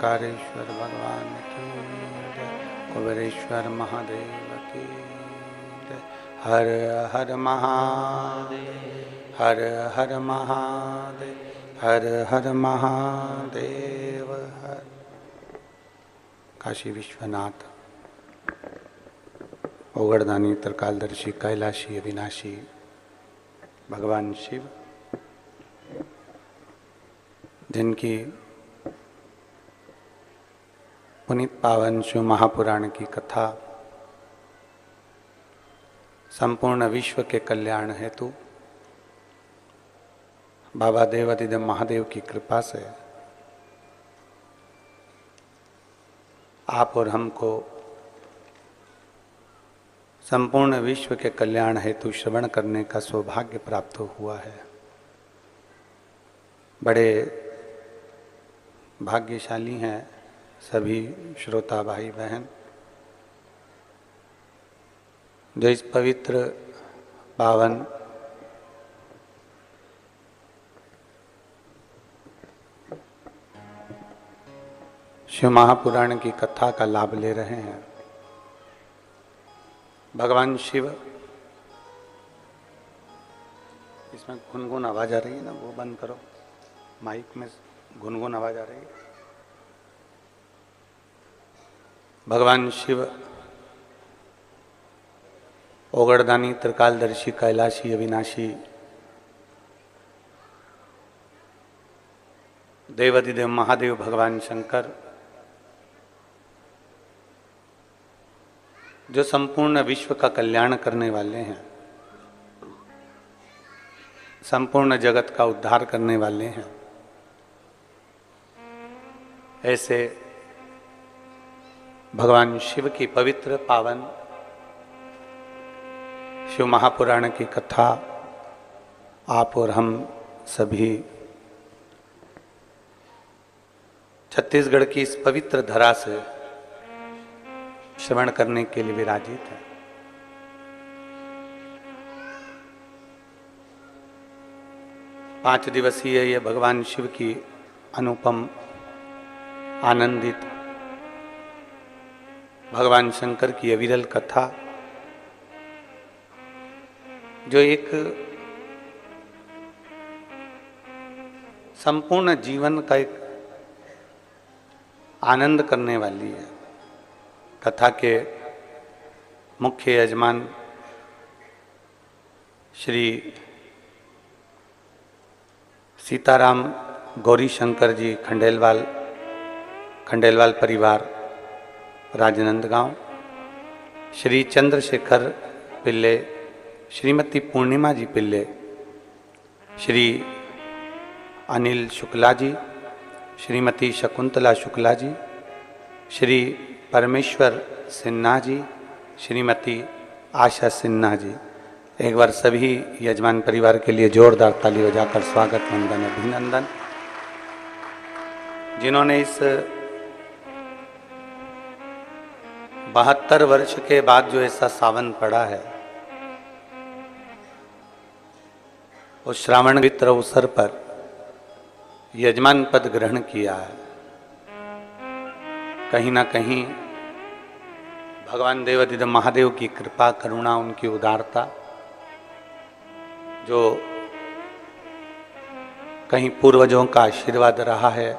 ओंकारेश्वर भगवान की जय। कुबेरेश्वर महादेव की जय। हर हर महादेव, हर हर महादेव, हर हर महादेव। हर काशी विश्वनाथ, ओगड़दानी, त्रिकालदर्शी, कैलाशी, अविनाशी भगवान शिव, जिनकी पुनीत पावन शिव महापुराण की कथा संपूर्ण विश्व के कल्याण हेतु बाबा देवादिदेव महादेव की कृपा से आप और हमको संपूर्ण विश्व के कल्याण हेतु श्रवण करने का सौभाग्य प्राप्त हुआ है। बड़े भाग्यशाली हैं सभी श्रोता भाई बहन, जो इस पवित्र पावन शिव महापुराण की कथा का लाभ ले रहे हैं। भगवान शिव, इसमें गुनगुन आवाज आ रही है ना, वो बंद करो, माइक में गुनगुन आवाज आ रही है। भगवान शिव ओगड़दानी, त्रिकालदर्शी, कैलाशी, अविनाशी देवादिदेव महादेव भगवान शंकर, जो संपूर्ण विश्व का कल्याण करने वाले हैं, संपूर्ण जगत का उद्धार करने वाले हैं, ऐसे भगवान शिव की पवित्र पावन शिव महापुराण की कथा आप और हम सभी छत्तीसगढ़ की इस पवित्र धरा से श्रवण करने के लिए विराजित है। पांच दिवसीय ये भगवान शिव की अनुपम आनंदित भगवान शंकर की अविरल कथा, जो एक संपूर्ण जीवन का एक आनंद करने वाली है। कथा के मुख्य यजमान श्री सीताराम गौरी शंकर जी खंडेलवाल परिवार, राजनंदगांव, श्री चंद्रशेखर पिल्ले, श्रीमती पूर्णिमा जी पिल्ले, श्री अनिल शुक्ला जी, श्रीमती शकुंतला शुक्ला जी, श्री परमेश्वर सिन्हा जी, श्रीमती आशा सिन्हा जी। एक बार सभी यजमान परिवार के लिए जोरदार ताली बजाकर स्वागत, वंदन, अभिनंदन। जिन्होंने इस 72 वर्ष के बाद जो ऐसा सावन पड़ा है, उस श्रावण पवित्र अवसर पर यजमान पद ग्रहण किया है। कहीं ना कहीं भगवान देवादिदेव महादेव की कृपा, करुणा, उनकी उदारता, जो कहीं पूर्वजों का आशीर्वाद रहा है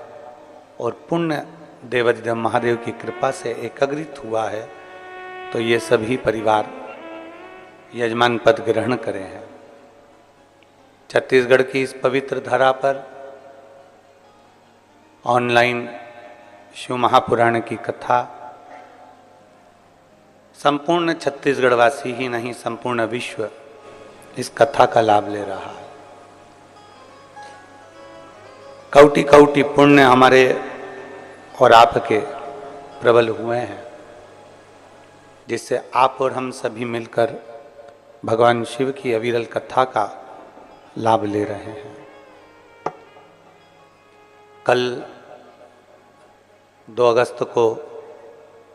और पुण्य देवादिदेव महादेव की कृपा से एकाग्रित हुआ है, तो ये सभी परिवार यजमान पद ग्रहण करे हैं। छत्तीसगढ़ की इस पवित्र धरा पर ऑनलाइन शिव महापुराण की कथा संपूर्ण छत्तीसगढ़वासी ही नहीं, संपूर्ण विश्व इस कथा का लाभ ले रहा है। कौटि कौटि पुण्य हमारे और आपके प्रबल हुए हैं, जिससे आप और हम सभी मिलकर भगवान शिव की अविरल कथा का लाभ ले रहे हैं। कल 2 अगस्त को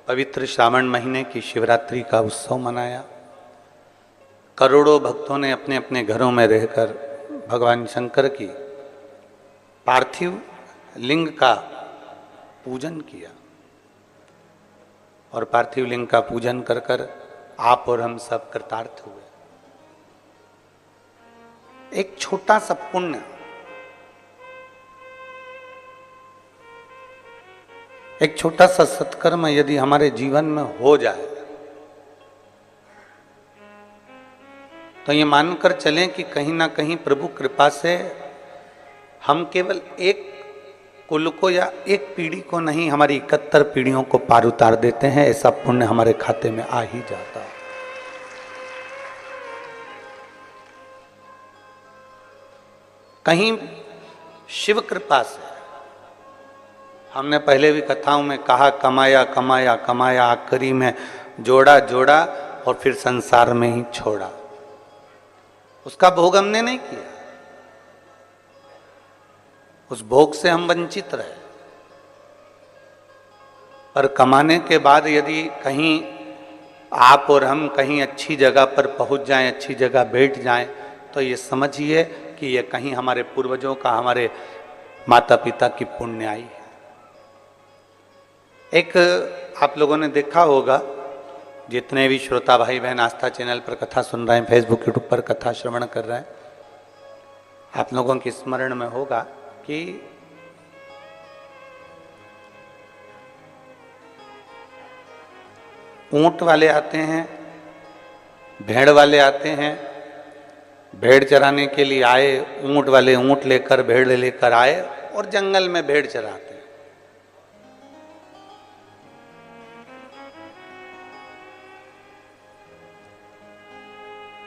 पवित्र श्रावण महीने की शिवरात्रि का उत्सव मनाया। करोड़ों भक्तों ने अपने अपने घरों में रहकर भगवान शंकर की पार्थिव लिंग का पूजन किया और पार्थिव लिंग का पूजन कर कर आप और हम सब कृतार्थ हुए। एक छोटा सा पुण्य, एक छोटा सा सत्कर्म यदि हमारे जीवन में हो जाए तो ये मानकर चलें कि कहीं ना कहीं प्रभु कृपा से हम केवल एक कुल को या एक पीढ़ी को नहीं, हमारी 71 पीढ़ियों को पार उतार देते हैं। ऐसा पुण्य हमारे खाते में आ ही जाता है। कहीं शिव कृपा से, हमने पहले भी कथाओं में कहा, कमाया कमाया कमाया आखिरी में जोड़ा जोड़ा और फिर संसार में ही छोड़ा। उसका भोग हमने नहीं किया, उस भोग से हम वंचित रहे। पर कमाने के बाद यदि कहीं आप और हम कहीं अच्छी जगह पर पहुंच जाएं, अच्छी जगह बैठ जाएं, तो ये समझिए कि ये कहीं हमारे पूर्वजों का, हमारे माता पिता की पुण्याई है। एक आप लोगों ने देखा होगा, जितने भी श्रोता भाई बहन आस्था चैनल पर कथा सुन रहे हैं, फेसबुक यूट्यूब पर कथा श्रवण कर रहे हैं, आप लोगों के स्मरण में होगा कि ऊंट वाले आते हैं, भेड़ वाले आते हैं, भेड़ चराने के लिए आए, ऊंट वाले ऊंट लेकर भेड़ लेकर आए और जंगल में भेड़ चराते हैं।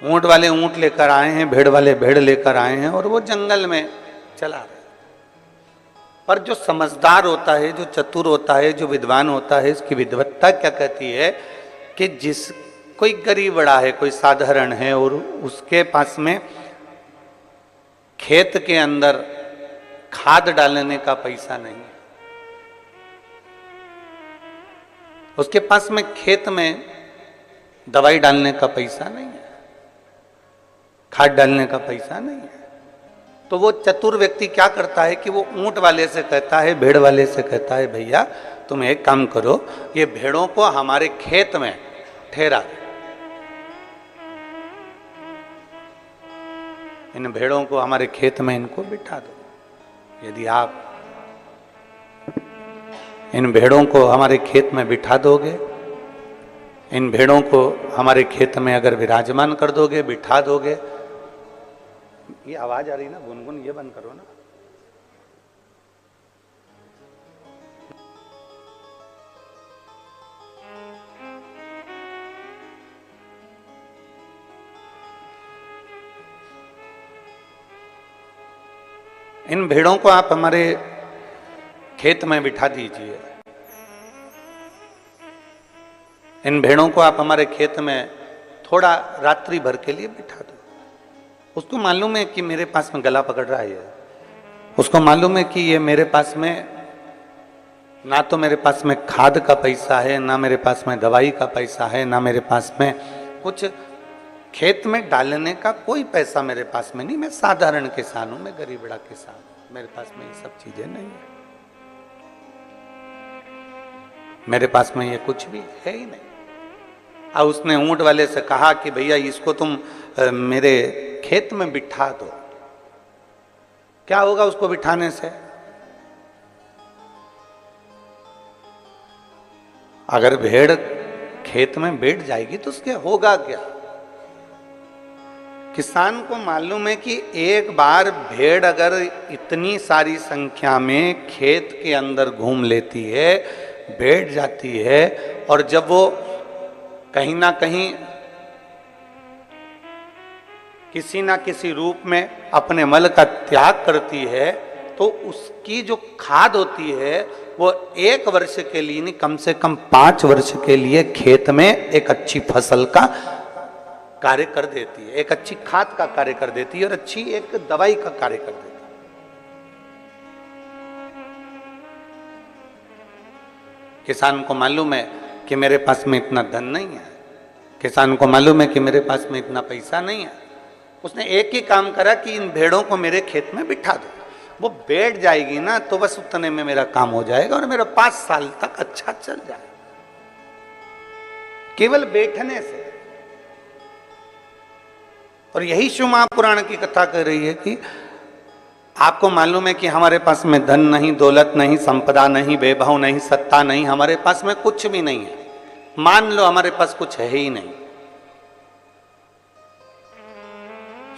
ऊंट वाले ऊंट लेकर आए हैं, भेड़ वाले भेड़ लेकर आए हैं और वो जंगल में चला रहे हैं। पर जो समझदार होता है, जो चतुर होता है, जो विद्वान होता है, इसकी विद्वत्ता क्या कहती है कि जिस कोई गरीब बड़ा है, कोई साधारण है और उसके पास में खेत के अंदर खाद डालने का पैसा नहीं है, उसके पास में खेत में दवाई डालने का पैसा नहीं है, खाद डालने का पैसा नहीं है, तो वो चतुर व्यक्ति क्या करता है कि वो ऊंट वाले से कहता है, भेड़ वाले से कहता है, भैया तुम एक काम करो, ये भेड़ों को हमारे खेत में ठहरा दो, इन भेड़ों को हमारे खेत में इनको बिठा दो। यदि आप इन भेड़ों को हमारे खेत में बिठा दोगे, इन भेड़ों को हमारे खेत में अगर विराजमान कर दोगे, बिठा दोगे, ये आवाज आ रही ना गुनगुन, ये बंद करो ना। इन भेड़ों को आप हमारे खेत में बिठा दीजिए, इन भेड़ों को आप हमारे खेत में थोड़ा रात्रि भर के लिए बिठा दो। उसको मालूम है कि मेरे पास में गला पकड़ रहा है, उसको मालूम है कि ये मेरे पास में ना तो मेरे पास में खाद का पैसा है, ना मेरे पास में दवाई का पैसा है, ना मेरे पास में कुछ खेत में डालने का कोई पैसा मेरे पास में नहीं। मैं साधारण किसान हूं, मैं गरीब बड़ा किसान हूं, मेरे पास में ये सब चीजें नहीं है, मेरे पास में ये कुछ भी है ही नहीं। और उसने ऊंट वाले से कहा कि भैया इसको तुम मेरे खेत में बिठा दो। क्या होगा उसको बिठाने से? अगर भेड़ खेत में बैठ जाएगी तो उसके होगा क्या? किसान को मालूम है कि एक बार भेड़ अगर इतनी सारी संख्या में खेत के अंदर घूम लेती है, बैठ जाती है, और जब वो कहीं ना कहीं किसी ना किसी रूप में अपने मल का त्याग करती है, तो उसकी जो खाद होती है वो 1 वर्ष के लिए नहीं, कम से कम 5 वर्ष के लिए खेत में एक अच्छी फसल का कार्य कर देती है, एक अच्छी खाद का कार्य कर देती है और अच्छी एक दवाई का कार्य कर देती है। किसान को मालूम है कि मेरे पास में इतना धन नहीं है, किसान को मालूम है कि मेरे पास में इतना पैसा नहीं है। उसने एक ही काम करा कि इन भेड़ों को मेरे खेत में बिठा दो। वो बैठ जाएगी ना तो बस उतने में मेरा काम हो जाएगा और मेरा 5 साल तक अच्छा चल जाएगा, केवल बैठने से। और यही शिव महापुराण की कथा कह रही है कि आपको मालूम है कि हमारे पास में धन नहीं, दौलत नहीं, संपदा नहीं, वैभव नहीं, सत्ता नहीं, हमारे पास में कुछ भी नहीं है। मान लो हमारे पास कुछ है ही नहीं।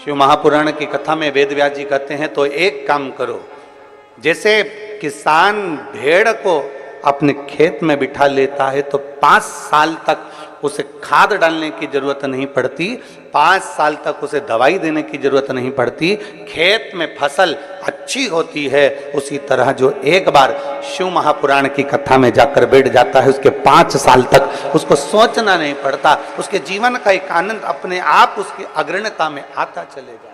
शिव महापुराण की कथा में वेद व्यास जी कहते हैं तो एक काम करो, जैसे किसान भेड़ को अपने खेत में बिठा लेता है तो 5 साल तक उसे खाद डालने की जरूरत नहीं पड़ती, 5 साल तक उसे दवाई देने की जरूरत नहीं पड़ती, खेत में फसल अच्छी होती है। उसी तरह जो एक बार शिव महापुराण की कथा में जाकर बैठ जाता है उसके 5 साल तक उसको सोचना नहीं पड़ता, उसके जीवन का एक आनंद अपने आप उसकी अग्रणता में आता चले जाए।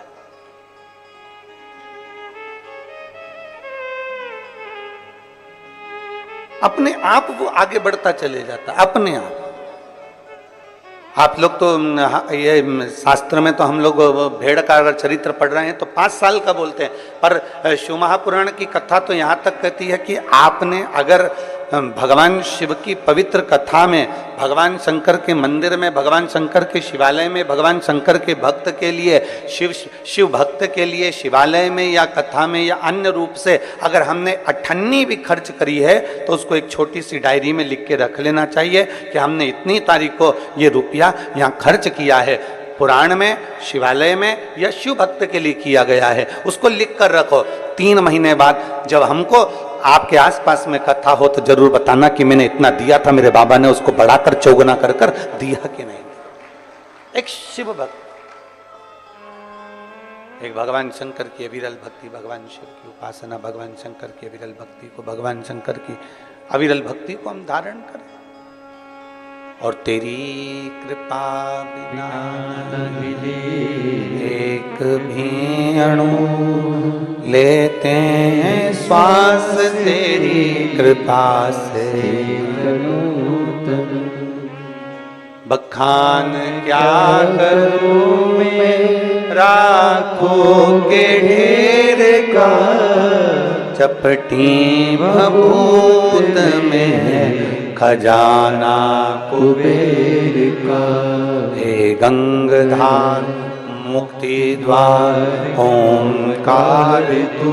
अपने आप वो आगे बढ़ता चले जाता अपने आप लोग तो ये शास्त्र में तो हम लोग भेड़ का अगर चरित्र पढ़ रहे हैं तो 5 साल का बोलते हैं, पर शिव महापुराण की कथा तो यहाँ तक कहती है कि आपने अगर भगवान शिव की पवित्र कथा में, भगवान शंकर के मंदिर में, भगवान शंकर के शिवालय में, भगवान शंकर के भक्त के लिए, शिव भक्त के लिए शिवालय में या कथा में या अन्य रूप से अगर हमने 98 भी खर्च करी है तो उसको एक छोटी सी डायरी में लिख के रख लेना चाहिए कि हमने इतनी तारीख को ये रुपया यहाँ खर्च किया है, पुराण में, शिवालय में या शिव भक्त के लिए किया गया है, उसको लिख कर रखो। 3 महीने बाद जब हमको आपके आसपास में कथा हो तो जरूर बताना कि मैंने इतना दिया था, मेरे बाबा ने उसको बढ़ाकर चौगुना कर कर दिया कि नहीं। एक शिव भक्त, एक भगवान शंकर की अविरल भक्ति, भगवान शिव की उपासना, भगवान शंकर की अविरल भक्ति को, भगवान शंकर की अविरल भक्ति को हम धारण करें। और तेरी कृपा बिना एक भी अणु लेते हैं श्वास, तेरी कृपा से बखान क्या करूं मैं राखों के ढेर का, चपटी भभूत में खजाना कुबेर का। हे गंगाधार मुक्ति द्वार ओंकार तू,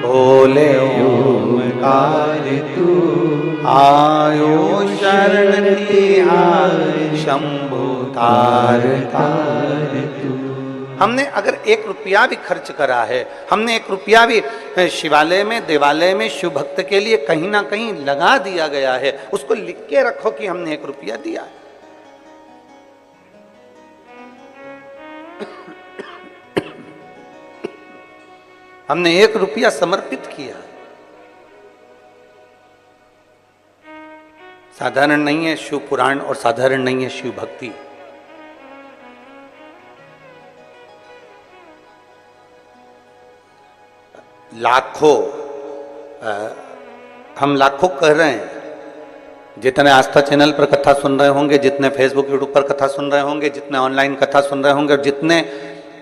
बोले ओंकार तू, आयो शरण तिहार शंभु तार तार तू। हमने अगर 1 रुपया भी खर्च करा है, हमने 1 रुपया भी शिवालय में, देवालय में, शिव भक्त के लिए कहीं ना कहीं लगा दिया गया है, उसको लिख के रखो कि हमने 1 रुपया दिया है। हमने 1 रुपया समर्पित किया। साधारण नहीं है शिव पुराण और साधारण नहीं है शिव भक्ति। लाखों, हम लाखों कह रहे हैं, जितने आस्था चैनल पर कथा सुन रहे होंगे, जितने फेसबुक यूट्यूब पर कथा सुन रहे होंगे, जितने ऑनलाइन कथा सुन रहे होंगे और जितने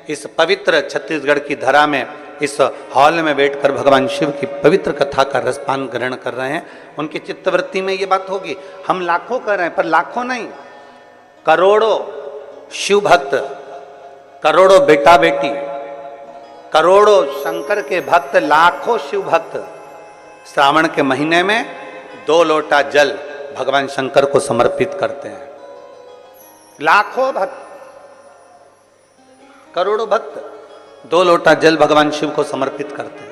इस पवित्र छत्तीसगढ़ की धरा में इस हॉल में बैठकर भगवान शिव की पवित्र कथा का रसपान ग्रहण कर रहे हैं, उनकी चित्तवृत्ति में ये बात होगी। हम लाखों कर रहे हैं, पर लाखों नहीं, करोड़ों शिव भक्त, करोड़ों बेटा बेटी, करोड़ों शंकर के भक्त, लाखों शिव भक्त श्रावण के महीने में 2 लोटा जल भगवान शंकर को समर्पित करते हैं। लाखों भक्त, करोड़ों भक्त 2 लोटा जल भगवान शिव को समर्पित करते हैं।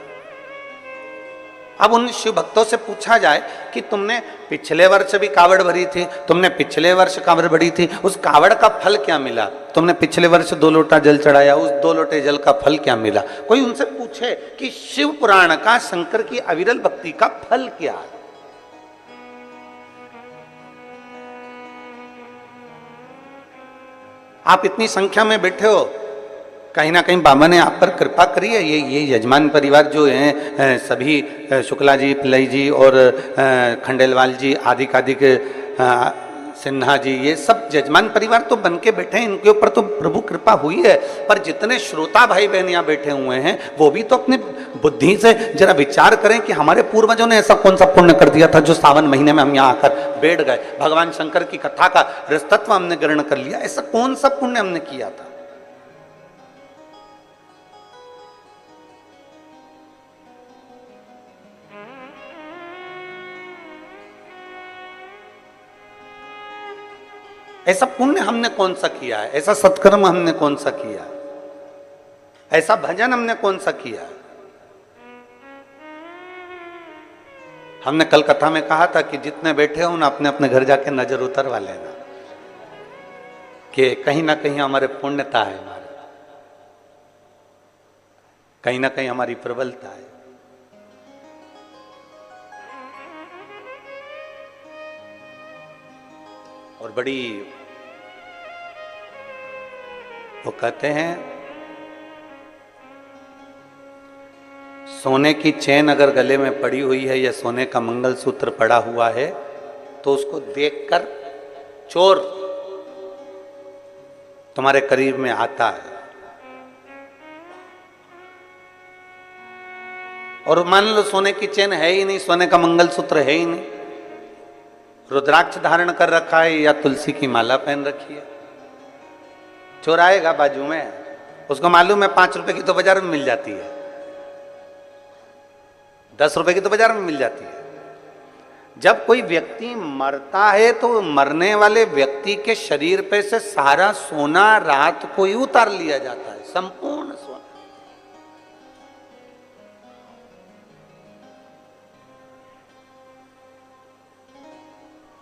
अब उन शिव भक्तों से पूछा जाए कि तुमने पिछले वर्ष भी कावड़ भरी थी, तुमने पिछले वर्ष कावड़ भरी थी, उस कावड़ का फल क्या मिला? तुमने पिछले वर्ष 2 लोटा जल चढ़ाया, उस 2 लोटे जल का फल क्या मिला? कोई उनसे पूछे कि शिव पुराण का, शंकर की अविरल भक्ति का फल क्या है? आप इतनी संख्या में बैठे हो, कहीं ना कहीं बाबा ने आप पर कृपा करी है। ये यजमान परिवार जो हैं, सभी शुक्ला जी, पिल्लई जी और खंडेलवाल जी आदि सिन्हा जी, ये सब जजमान परिवार तो बन के बैठे हैं, इनके ऊपर तो प्रभु कृपा हुई है। पर जितने श्रोता भाई बहन यहाँ बैठे हुए हैं वो भी तो अपनी बुद्धि से जरा विचार करें कि हमारे पूर्वजों ने ऐसा कौन सा पुण्य कर दिया था जो सावन महीने में हम यहाँ आकर बैठ गए, भगवान शंकर की कथा का रसतत्व हमने ग्रहण कर लिया। ऐसा कौन सा पुण्य हमने किया था? ऐसा पुण्य हमने कौन सा किया है? ऐसा सत्कर्म हमने कौन सा किया है? ऐसा भजन हमने कौन सा किया है? हमने कल कथा में कहा था कि जितने बैठे हो ना अपने अपने घर जाके नजर उतरवा लेना कि कहीं ना कहीं हमारे पुण्यता है, हमारे कहीं ना कहीं हमारी प्रबलता है। और बड़ी वो कहते हैं सोने की चेन अगर गले में पड़ी हुई है या सोने का मंगलसूत्र पड़ा हुआ है तो उसको देखकर चोर तुम्हारे करीब में आता है। और मान लो सोने की चेन है ही नहीं, सोने का मंगलसूत्र है ही नहीं, रुद्राक्ष धारण कर रखा है या तुलसी की माला पहन रखी है, चोर आएगा बाजू में, उसको मालूम है 5 रुपए की तो बाजार में मिल जाती है, 10 रुपए की तो बाजार में मिल जाती है। जब कोई व्यक्ति मरता है तो मरने वाले व्यक्ति के शरीर पे से सारा सोना रात को ही उतार लिया जाता है, संपूर्ण सोना।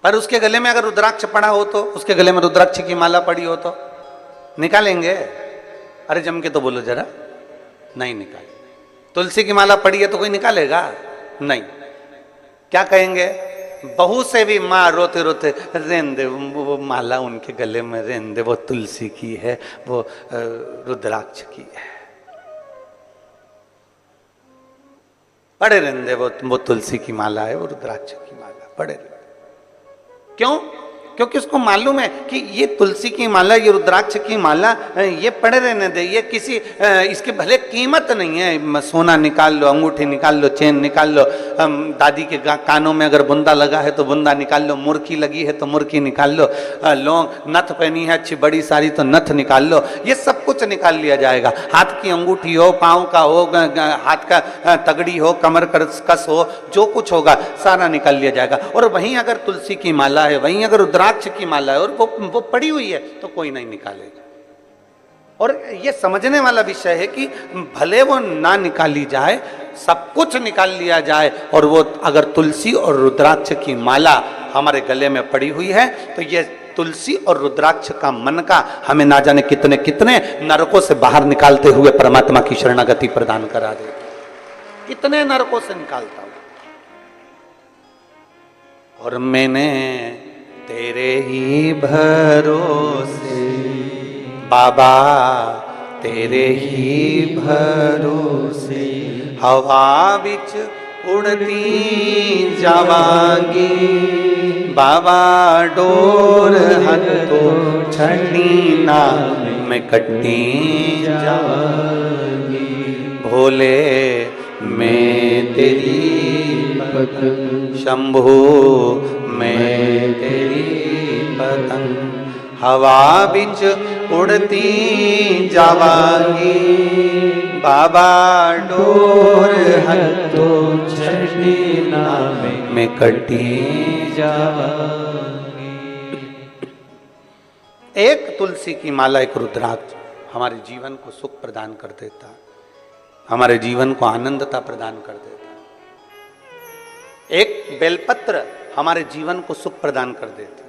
पर उसके गले में अगर रुद्राक्ष पड़ा हो तो, उसके गले में रुद्राक्ष की माला पड़ी हो तो निकालेंगे? अरे जम के तो बोलो जरा, नहीं निकालेंगे। तुलसी की माला पड़ी है तो कोई निकालेगा? नहीं। क्या कहेंगे? बहू से भी माँ रोते रोते रहने दे, वो माला उनके गले में रहने दे, वो तुलसी की है, वो रुद्राक्ष की है, पड़े रहने दे, वो तुलसी की माला है, वो रुद्राक्ष की माला, पड़े रहने। क्यों? क्योंकि उसको मालूम है कि ये तुलसी की माला, ये रुद्राक्ष की माला, ये पड़े रहने दे, ये किसी इसके भले कीमत नहीं है। सोना निकाल लो, अंगूठी निकाल लो, चेन निकाल लो, दादी के कानों में अगर बुंदा लगा है तो बुंदा निकाल लो, मुर्की लगी है तो मुर्की निकाल लो, लौंग नथ पहनी है अच्छी बड़ी सारी तो नथ निकाल लो, ये सब कुछ निकाल लिया जाएगा। हाथ की अंगूठी हो, पाँव का हो, हाथ का तगड़ी हो, कमर कस हो, जो कुछ होगा सारा निकाल लिया जाएगा। और वहीं अगर तुलसी की माला है, वहीं अगर रुद्राक्ष की माला है और वो पड़ी हुई है तो कोई नहीं निकालेगा। और ये समझने वाला विषय है कि भले वो ना निकाली जाए, सब कुछ निकाल लिया जाए, और वो अगर तुलसी और रुद्राक्ष की माला हमारे गले में पड़ी हुई है तो ये तुलसी और रुद्राक्ष का मन का हमें ना जाने कितने कितने नरकों से बाहर निकालते हुए परमात्मा की शरणागति प्रदान करा दे। कितने नरकों से निकालता हूं। और मैंने तेरे ही भरोसे बाबा, तेरे ही भरोसे हवा बिच उड़ती जावांगी बाबा, डोर हथो छड़ी ना मैं कट्टी जावांगी। भोले मैं तेरी पतंग, शंभू मैं तेरी पतंग, हवा बिच उड़ती जावांगी बाबा, डोर हथो छड़ी ना मैं कटी जावांगी। एक तुलसी की माला, एक रुद्राक्ष हमारे जीवन को सुख प्रदान कर देता, हमारे जीवन को आनंदता प्रदान कर देता। एक बेलपत्र हमारे जीवन को सुख प्रदान कर देती।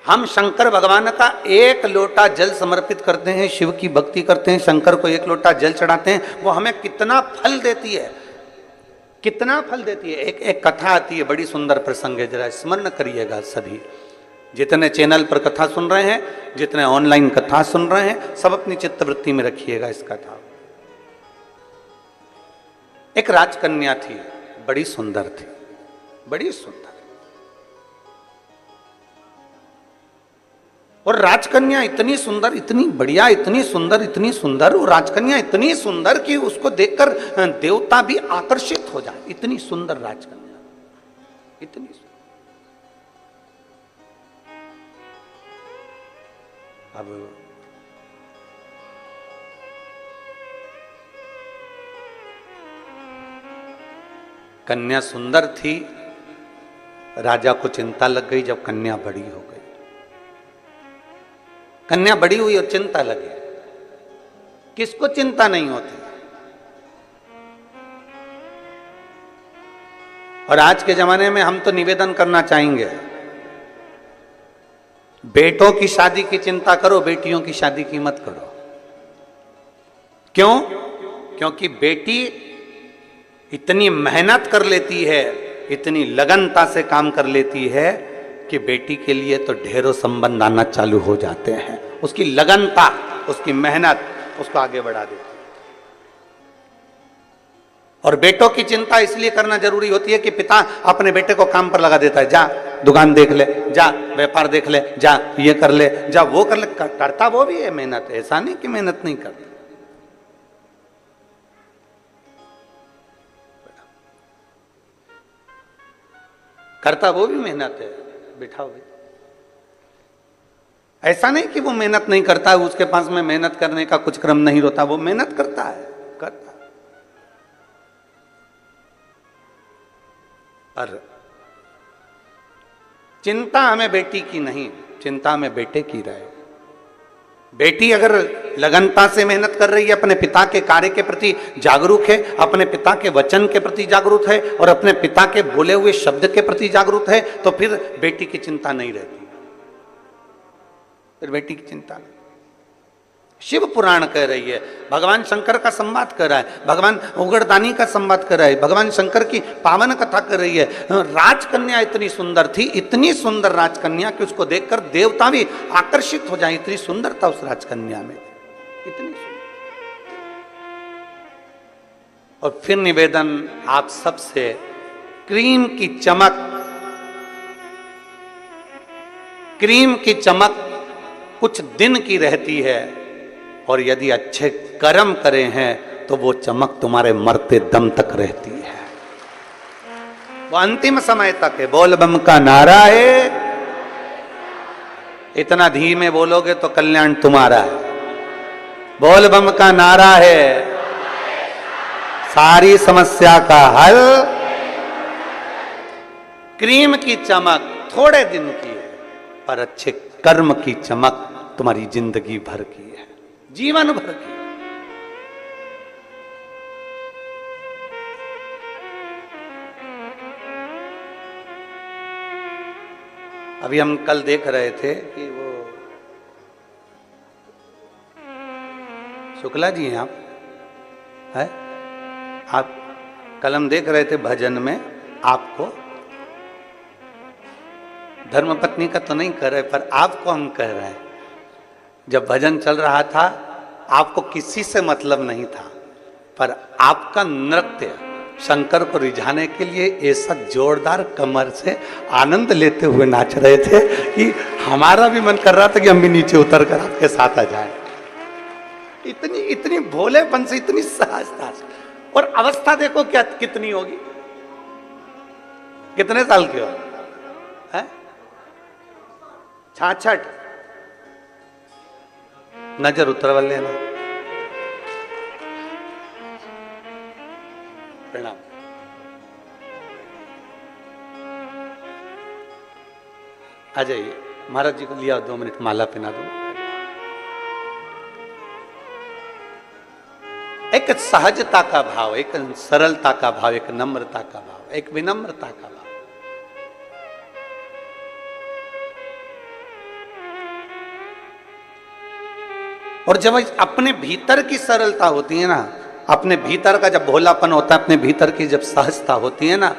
हम शंकर भगवान का एक लोटा जल समर्पित करते हैं, शिव की भक्ति करते हैं, शंकर को एक लोटा जल चढ़ाते हैं, वो हमें कितना फल देती है, कितना फल देती है। एक कथा आती है, बड़ी सुंदर प्रसंग है, जरा स्मरण करिएगा सभी, जितने चैनल पर कथा सुन रहे हैं, जितने ऑनलाइन कथा सुन रहे हैं, सब अपनी चित्तवृत्ति में रखिएगा इस कथा। एक राजकन्या थी, बड़ी सुंदर थी, बड़ी सुंदर। और राजकन्या इतनी सुंदर, इतनी बढ़िया, इतनी सुंदर, वो राजकन्या इतनी सुंदर कि उसको देखकर देवता भी आकर्षित हो जाए। इतनी सुंदर राजकन्या, इतनी सुंदर। अब कन्या सुंदर थी, राजा को चिंता लग गई जब कन्या बड़ी हो गई। कन्या बड़ी हुई और चिंता लगी। किसको चिंता नहीं होती? और आज के जमाने में हम तो निवेदन करना चाहेंगे, बेटों की शादी की चिंता करो, बेटियों की शादी की मत करो। क्यों? क्योंकि बेटी इतनी मेहनत कर लेती है, इतनी लगनता से काम कर लेती है कि बेटी के लिए तो ढेरों संबंध आना चालू हो जाते हैं। उसकी लगनता, उसकी मेहनत उसको आगे बढ़ा देती है। और बेटों की चिंता इसलिए करना जरूरी होती है कि पिता अपने बेटे को काम पर लगा देता है, जा दुकान देख ले, जा व्यापार देख ले, जा ये कर ले, जा वो कर ले। करता वो भी है मेहनत, ऐसा नहीं कि मेहनत नहीं करता। करता वो भी मेहनत है, बिठाओ भी। ऐसा नहीं कि वो मेहनत नहीं करता है, उसके पास में मेहनत करने का कुछ क्रम नहीं होता, वो मेहनत करता है, करता। पर चिंता हमें बेटी की नहीं, चिंता हमें बेटे की रहे। बेटी अगर लगनता से मेहनत कर रही है, अपने पिता के कार्य के प्रति जागरूक है, अपने पिता के वचन के प्रति जागरूक है और अपने पिता के बोले हुए शब्द के प्रति जागरूक है, तो फिर बेटी की चिंता नहीं रहती। फिर बेटी की चिंता नहीं। शिव पुराण कह रही है, भगवान शंकर का संवाद कर रहा है, भगवान उगड़दानी का संवाद कर रहा है, भगवान शंकर की पावन कथा कर रही है। राजकन्या इतनी सुंदर थी, इतनी सुंदर राजकन्या कि उसको देखकर देवता भी आकर्षित हो जाए। इतनी सुंदरता उस राजकन्या में, इतनी सुंदर। और फिर निवेदन आप सबसे, क्रीम की चमक, क्रीम की चमक कुछ दिन की रहती है, और यदि अच्छे कर्म करे हैं तो वो चमक तुम्हारे मरते दम तक रहती है, वो अंतिम समय तक है। बोल बम का नारा है, इतना धीमे बोलोगे तो कल्याण तुम्हारा है। बोल बम का नारा है, सारी समस्या का हल। क्रीम की चमक थोड़े दिन की है, पर अच्छे कर्म की चमक तुम्हारी जिंदगी भर की है, जीवन भर की। अभी हम कल देख रहे थे कि वो शुक्ला जी हैं आप, है आप, कल हम देख रहे थे भजन में आपको, धर्मपत्नी का तो नहीं कह रहे, पर आपको हम कह रहे हैं। जब भजन चल रहा था, आपको किसी से मतलब नहीं था, पर आपका नृत्य शंकर को रिझाने के लिए ऐसा जोरदार कमर से आनंद लेते हुए नाच रहे थे कि हमारा भी मन कर रहा था कि हम भी नीचे उतर कर आपके साथ आ जाएं। इतनी भोलेपन से, इतनी सहजता से। और अवस्था देखो क्या कितनी होगी, कितने साल की हो, है 66। नजर उतरवा लेना। प्रणाम। आ जाइए, महाराज जी को लिया 2 मिनट, माला पहना दो। एक सहजता का भाव, एक सरलता का भाव, एक नम्रता का भाव, एक विनम्रता का भाव। और जब अपने भीतर की सरलता होती है ना, अपने भीतर का जब भोलापन होता है, अपने भीतर की जब सहजता होती है ना,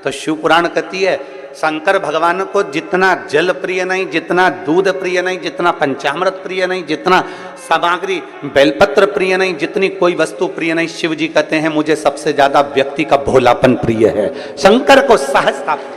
तो शिव पुराण कहती है शंकर भगवान को जितना जल प्रिय नहीं, जितना दूध प्रिय नहीं, जितना पंचामृत प्रिय नहीं, जितना सामग्री बेलपत्र प्रिय नहीं, जितनी कोई वस्तु प्रिय नहीं, शिव जी कहते हैं मुझे सबसे ज्यादा व्यक्ति का भोलापन प्रिय है। शंकर को सहजता प्रिय।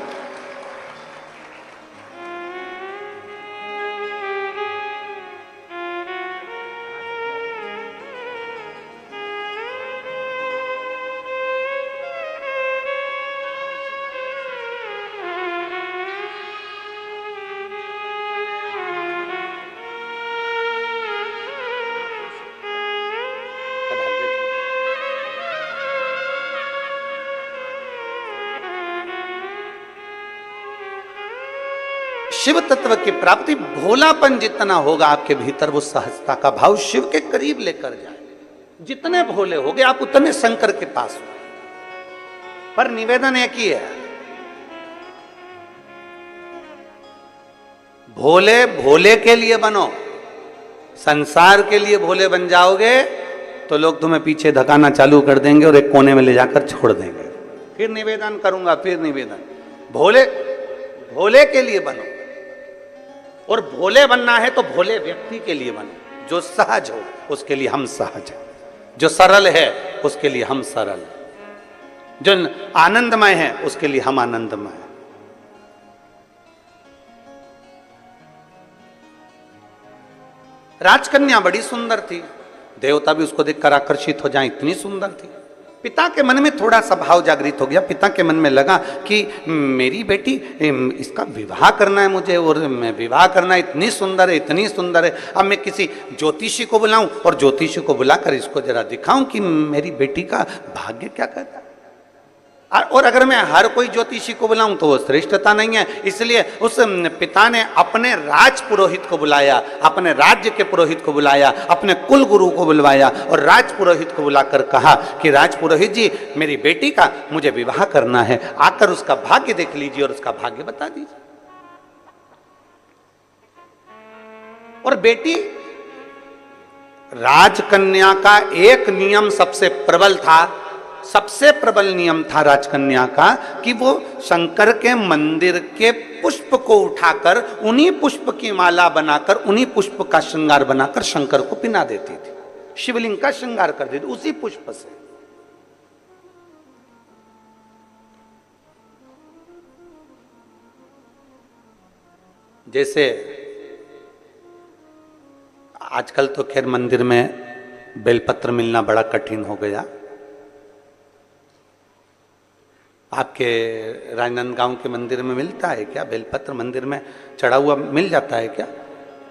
शिव तत्व की प्राप्ति, भोलापन जितना होगा आपके भीतर, वो सहजता का भाव शिव के करीब लेकर जाए। जितने भोले होगे आप उतने शंकर के पास हो। पर निवेदन एक ही है, भोले भोले के लिए बनो। संसार के लिए भोले बन जाओगे तो लोग तुम्हें पीछे धकाना चालू कर देंगे और एक कोने में ले जाकर छोड़ देंगे। फिर निवेदन करूंगा, फिर निवेदन, भोले भोले के लिए बनो। और भोले बनना है तो भोले व्यक्ति के लिए बनो, जो सहज हो उसके लिए हम सहज हैं, जो सरल है उसके लिए हम सरल, जो आनंदमय है उसके लिए हम आनंदमय हैं। राजकन्या बड़ी सुंदर थी, देवता भी उसको देखकर आकर्षित हो जाए, इतनी सुंदर थी। पिता के मन में थोड़ा सा भाव जागृत हो गया। पिता के मन में लगा कि मेरी बेटी, इसका विवाह करना है मुझे, और मैं विवाह करना, इतनी सुंदर है, इतनी सुंदर है। अब मैं किसी ज्योतिषी को बुलाऊं और ज्योतिषी को बुलाकर इसको जरा दिखाऊं कि मेरी बेटी का भाग्य क्या कहता है। और अगर मैं हर कोई ज्योतिषी को बुलाऊं तो वो श्रेष्ठता नहीं है। इसलिए उस पिता ने अपने राज पुरोहित को बुलाया, अपने राज्य के पुरोहित को बुलाया, अपने कुल गुरु को बुलवाया और राज पुरोहित को बुलाकर कहा कि राज पुरोहित जी, मेरी बेटी का मुझे विवाह करना है, आकर उसका भाग्य देख लीजिए और उसका भाग्य बता दीजिए। और बेटी, राजकन्या का एक नियम सबसे प्रबल था, सबसे प्रबल नियम था राजकन्या का, कि वो शंकर के मंदिर के पुष्प को उठाकर उन्हीं पुष्प की माला बनाकर, उन्हीं पुष्प का श्रृंगार बनाकर शंकर को पिना देती थी, शिवलिंग का श्रृंगार कर देती उसी पुष्प से। जैसे आजकल तो खैर मंदिर में बेलपत्र मिलना बड़ा कठिन हो गया। आपके राजनांदगांव के मंदिर में मिलता है क्या बेलपत्र? मंदिर में चढ़ा हुआ मिल जाता है क्या?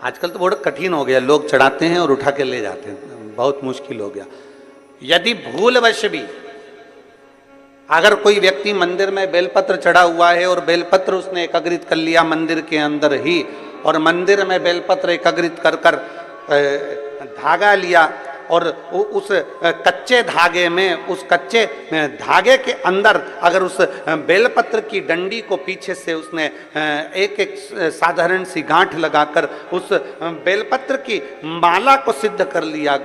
आजकल तो बहुत कठिन हो गया, लोग चढ़ाते हैं और उठा के ले जाते हैं, बहुत मुश्किल हो गया। यदि भूलवश भी अगर कोई व्यक्ति मंदिर में बेलपत्र चढ़ा हुआ है और बेलपत्र उसने एकत्रित कर लिया मंदिर के अंदर ही, और मंदिर में बेलपत्र एकत्रित कर कर धागा लिया और उस कच्चे धागे में, उस कच्चे धागे के अंदर अगर उस बेलपत्र की डंडी को पीछे से उसने एक एक साधारण सी गांठ लगाकर उस बेलपत्र की माला को सिद्ध कर लिया,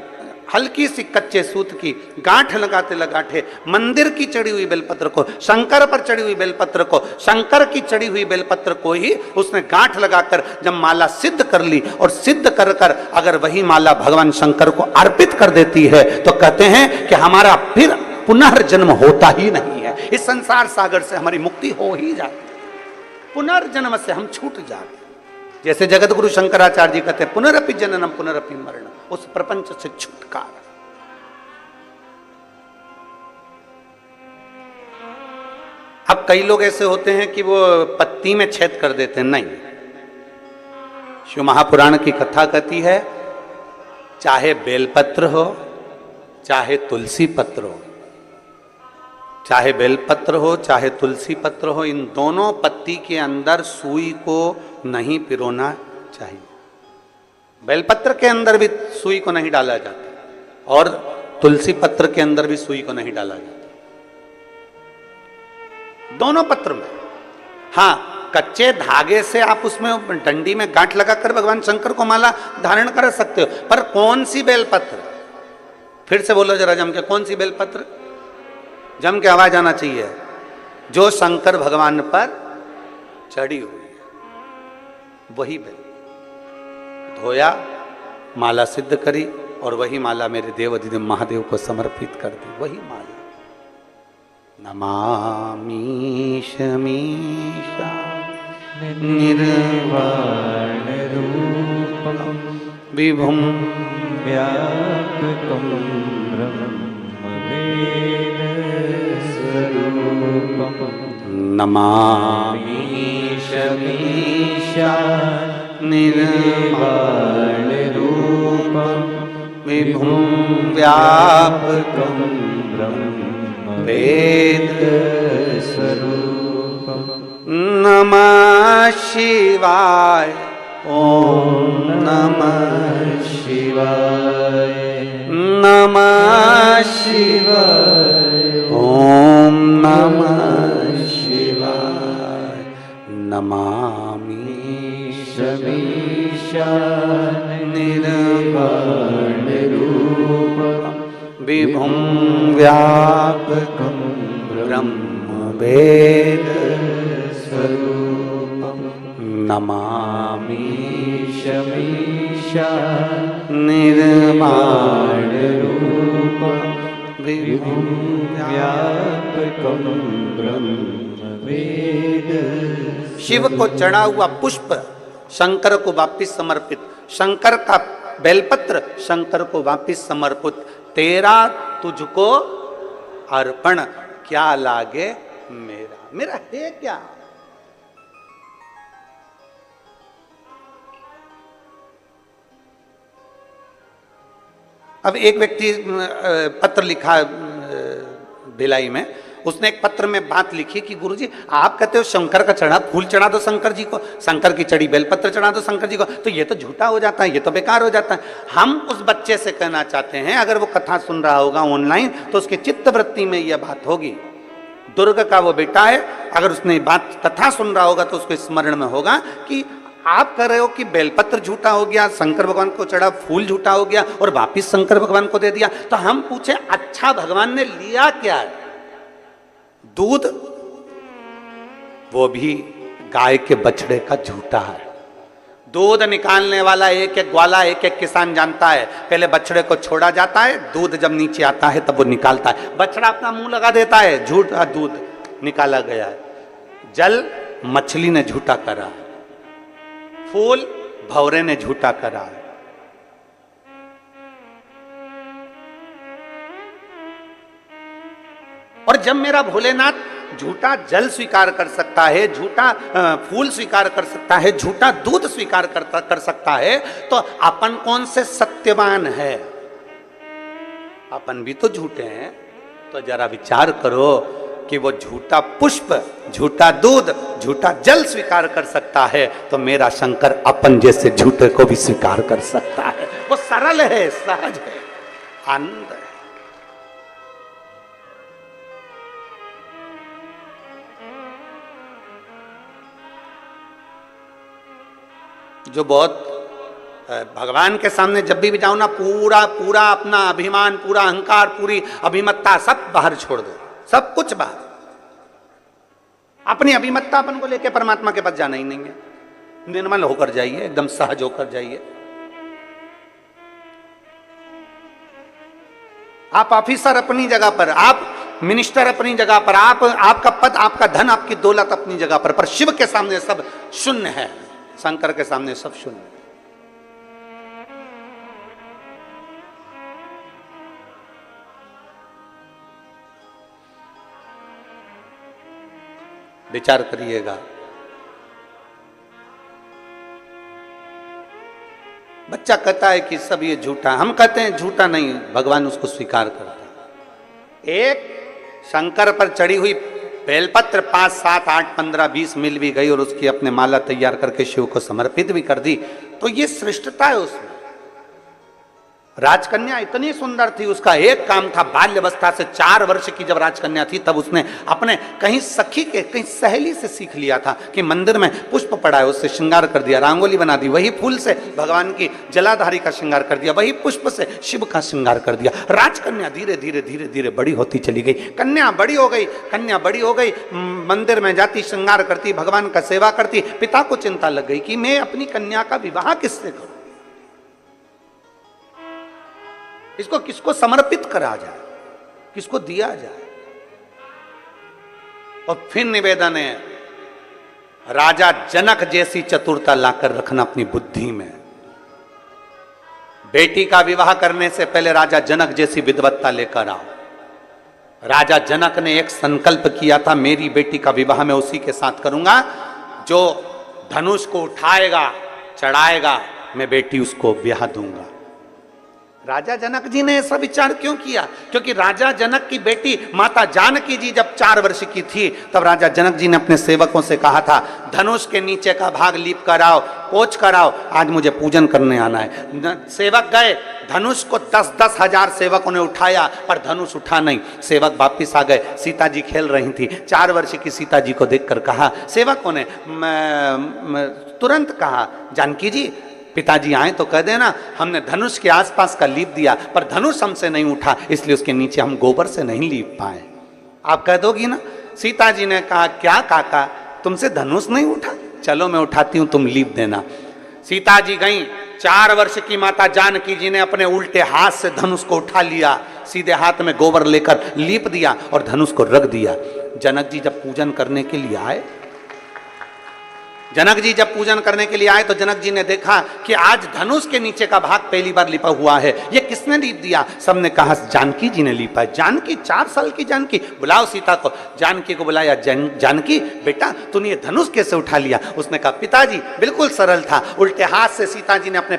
हल्की सी कच्चे सूत की गांठ लगाते लगाते मंदिर की चढ़ी हुई बेलपत्र को, शंकर पर चढ़ी हुई बेलपत्र को, शंकर की चढ़ी हुई बेलपत्र को ही उसने गांठ लगाकर जब माला सिद्ध कर ली और सिद्ध कर कर अगर वही माला भगवान शंकर को अर्पित कर देती है तो कहते हैं कि हमारा फिर पुनर्जन्म होता ही नहीं है, इस संसार सागर से हमारी मुक्ति हो ही जाती है, पुनर्जन्म से हम छूट जाते। जैसे जगत गुरु शंकराचार्य जी कहते हैं पुनरपि जननम पुनरपि मरणम, उस प्रपंच से छुटकारा। अब कई लोग ऐसे होते हैं कि वो पत्ती में छेद कर देते हैं, नहीं, शिव महापुराण की कथा कहती है चाहे बेलपत्र हो चाहे तुलसी पत्र हो, चाहे बेलपत्र हो चाहे तुलसी पत्र हो, इन दोनों पत्ती के अंदर सुई को नहीं पिरोना चाहिए। बेलपत्र के अंदर भी सुई को नहीं डाला जाता और तुलसी पत्र के अंदर भी सुई को नहीं डाला जाता, दोनों पत्र में। हाँ, कच्चे धागे से आप उसमें डंडी में गांठ लगाकर भगवान शंकर को माला धारण कर सकते हो, पर कौन सी बेलपत्र? फिर से बोलो जरा जम के, कौन सी बेलपत्र? जम के आवाज आना चाहिए। जो शंकर भगवान पर चढ़ी हुई है वही बेल धोया, माला सिद्ध करी और वही माला मेरे देवाधिदेव महादेव को समर्पित कर दी, वही माला। नमामि शमीशा निर्वाण रूपम विभुम व्यापकं ब्रह्मवेद स्वरूपम। नमामि शमीशा निर्वाण रूपम विभुम व्यापकं ब्रह्मवेद स्वरूपम। नमः शिवाय। ओम नमः शिवाय। नमः शिवाय। ओम नमः शिवाय। नमामि शमीशान निर्वाण रूपम विभुं व्यापकं ब्रह्म वेद स्वरूपम नमामि शमीशान निर्वाण रूपम विभुं व्यापकं ब्रह्म वेद। शिव को चढ़ा हुआ पुष्प शंकर को वापिस समर्पित, शंकर का बेलपत्र शंकर को वापिस समर्पित। तेरा तुझको अर्पण, क्या लागे मेरा, मेरा है क्या। अब एक व्यक्ति पत्र लिखा भिलाई में, उसने एक पत्र में बात लिखी कि गुरुजी आप कहते हो शंकर का चढ़ा फूल चढ़ा दो शंकर जी को, शंकर की चढ़ी बेलपत्र चढ़ा दो शंकर जी को, तो ये तो झूठा हो जाता है, ये तो बेकार हो जाता है। हम उस बच्चे से कहना चाहते हैं, अगर वो कथा सुन रहा होगा ऑनलाइन तो उसके चित्तवृत्ति में यह बात होगी। दुर्ग का वो बेटा है, अगर उसने बात कथा सुन रहा होगा तो उसको स्मरण में होगा कि आप कह रहे हो कि बेलपत्र झूठा हो गया, शंकर भगवान को चढ़ा फूल झूठा हो गया और वापिस शंकर भगवान को दे दिया। तो हम पूछे अच्छा भगवान ने लिया क्या है। दूध वो भी गाय के बछड़े का झूठा है। दूध निकालने वाला एक एक ग्वाला एक एक किसान जानता है। पहले बछड़े को छोड़ा जाता है, दूध जब नीचे आता है तब वो निकालता है। बछड़ा अपना मुंह लगा देता है, झूठा दूध निकाला गया है। जल मछली ने झूठा करा है, फूल भौरे ने झूठा करा है। और जब मेरा भोलेनाथ झूठा जल स्वीकार कर सकता है, झूठा फूल स्वीकार कर सकता है, झूठा दूध स्वीकार कर सकता है, तो अपन कौन से सत्यवान है। अपन भी तो झूठे हैं। तो जरा विचार करो कि वो झूठा पुष्प, झूठा दूध, झूठा जल स्वीकार कर सकता है, तो मेरा शंकर अपन जैसे झूठे को भी स्वीकार कर सकता है। वो सरल है, सहज है, आनंद है। जो बहुत भगवान के सामने जब भी जाओ ना, पूरा पूरा अपना अभिमान, पूरा अहंकार, पूरी अभिमत्ता सब बाहर छोड़ दो, सब कुछ बाहर। अपनी अभिमत्ता अपन को लेके परमात्मा के पास जाना ही नहीं है। निर्मल होकर जाइए, एकदम सहज होकर जाइए। आप ऑफिसर अपनी जगह पर, आप मिनिस्टर अपनी जगह पर, आप आपका पद, आपका धन, आपकी दौलत अपनी जगह पर शिव के सामने सब शून्य है, शंकर के सामने सब शून्य। विचार करिएगा। बच्चा कहता है कि सब ये झूठा, हम कहते हैं झूठा नहीं, भगवान उसको स्वीकार करता है। एक शंकर पर चढ़ी हुई बेलपत्र 5, 7, 8, 15, 20 मिल भी गई और उसकी अपने माला तैयार करके शिव को समर्पित भी कर दी, तो ये श्रेष्ठता है उसमें। राजकन्या इतनी सुंदर थी, उसका एक काम था, बाल्यवस्था से 4 वर्ष की जब राजकन्या थी तब उसने अपने कहीं सखी के, कहीं सहेली से सीख लिया था कि मंदिर में पुष्प पड़ा है, उससे श्रृंगार कर दिया, रंगोली बना दी, वही फूल से भगवान की जलाधारी का श्रृंगार कर दिया, वही पुष्प से शिव का श्रृंगार कर दिया। राजकन्या धीरे धीरे धीरे धीरे बड़ी होती चली गई। कन्या बड़ी हो गई, कन्या बड़ी हो गई, मंदिर में जाती, श्रृंगार करती, भगवान का सेवा करती। पिता को चिंता लग गई कि मैं अपनी कन्या का विवाह किससे करूं, इसको किसको समर्पित करा जाए, किसको दिया जाए। और फिर निवेदन है, राजा जनक जैसी चतुरता लाकर रखना अपनी बुद्धि में। बेटी का विवाह करने से पहले राजा जनक जैसी विद्वत्ता लेकर आओ। राजा जनक ने एक संकल्प किया था, मेरी बेटी का विवाह मैं उसी के साथ करूंगा जो धनुष को उठाएगा, चढ़ाएगा, मैं बेटी उसको ब्याह दूंगा। राजा जनक जी ने ऐसा विचार क्यों किया? क्योंकि राजा जनक की बेटी माता जानकी जी जब 4 वर्ष की थी तब राजा जनक जी ने अपने सेवकों से कहा था, धनुष के नीचे का भाग लीप कराओ, पोंछ कराओ, आज मुझे पूजन करने आना है। सेवक गए, धनुष को 10-10 हजार सेवकों ने उठाया पर धनुष उठा नहीं। सेवक वापिस आ गए, सीता जी खेल रही थी। 4 वर्ष की सीता जी को देखकर कहा, सेवकों ने तुरंत कहा, जानकी जी पिताजी आए तो कह देना हमने धनुष के आसपास का लीप दिया पर धनुष हमसे नहीं उठा, इसलिए उसके नीचे हम गोबर से नहीं लीप पाए। आप कह दोगी ना? सीता जी ने कहा, क्या काका तुमसे धनुष नहीं उठा? चलो मैं उठाती हूं, तुम लीप देना। सीता जी गई, 4 वर्ष की माता जानकी जी ने अपने उल्टे हाथ से धनुष को उठा लिया, सीधे हाथ में गोबर लेकर लीप दिया और धनुष को रख दिया। जनक जी जब पूजन करने के लिए आए, जनक जी जब पूजन करने के लिए आए तो जनक जी ने देखा कि आज धनुष के नीचे का भाग पहली बार लिपा हुआ है। ये किसने लीप दिया? सबने कहा जानकी जी ने लिपा है। जानकी, 4 साल की जानकी, बुलाओ सीता को। जानकी को बुलाया, जानकी बेटा तूने ये धनुष कैसे उठा लिया? उसने कहा पिताजी बिल्कुल सरल था, उल्टे हाथ से सीता जी ने अपने